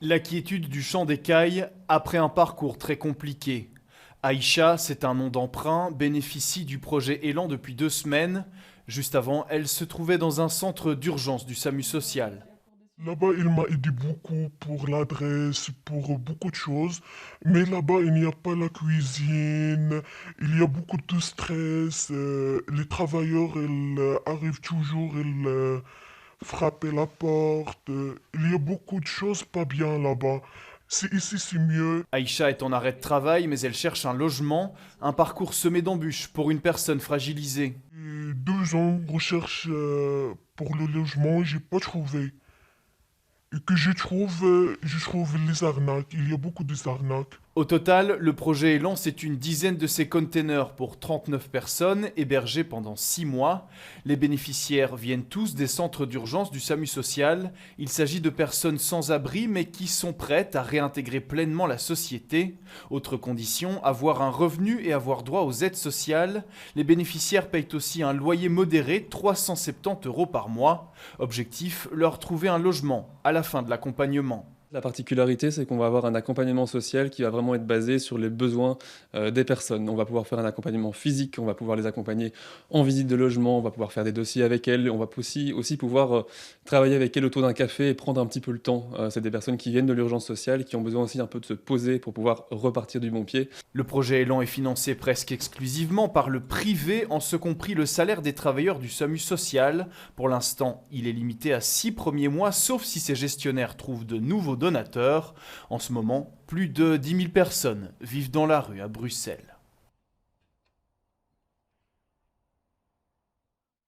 La quiétude du champ d'écailles après un parcours très compliqué. Aïcha, c'est un nom d'emprunt, bénéficie du projet Élan depuis 2 semaines. Juste avant, elle se trouvait dans un centre d'urgence du SAMU social. Là-bas, il m'a aidé beaucoup pour l'adresse, pour beaucoup de choses. Mais là-bas, il n'y a pas la cuisine, il y a beaucoup de stress. Les travailleurs, ils arrivent toujours, ils frappent la porte. Il y a beaucoup de choses pas bien là-bas. Si ici, c'est mieux. Aïcha est en arrêt de travail, mais elle cherche un logement, un parcours semé d'embûches pour une personne fragilisée. Et 2 ans de recherche pour le logement, j'ai pas trouvé. Et que je trouve les arnaques. Il y a beaucoup de arnaques. Au total, le projet Élan, c'est une dizaine de ces containers pour 39 personnes hébergées pendant 6 mois. Les bénéficiaires viennent tous des centres d'urgence du SAMU social. Il s'agit de personnes sans abri mais qui sont prêtes à réintégrer pleinement la société. Autre condition, avoir un revenu et avoir droit aux aides sociales. Les bénéficiaires payent aussi un loyer modéré, 370 € par mois. Objectif, leur trouver un logement à la fin de l'accompagnement. La particularité, c'est qu'on va avoir un accompagnement social qui va vraiment être basé sur les besoins des personnes. On va pouvoir faire un accompagnement physique, on va pouvoir les accompagner en visite de logement, on va pouvoir faire des dossiers avec elles, on va aussi pouvoir travailler avec elles autour d'un café et prendre un petit peu le temps. C'est des personnes qui viennent de l'urgence sociale, qui ont besoin aussi un peu de se poser pour pouvoir repartir du bon pied. Le projet Élan est financé presque exclusivement par le privé, en ce compris le salaire des travailleurs du SAMU social. Pour l'instant, il est limité à 6 premiers mois, sauf si ces gestionnaires trouvent de nouveaux donateurs. En ce moment, plus de 10 000 personnes vivent dans la rue à Bruxelles.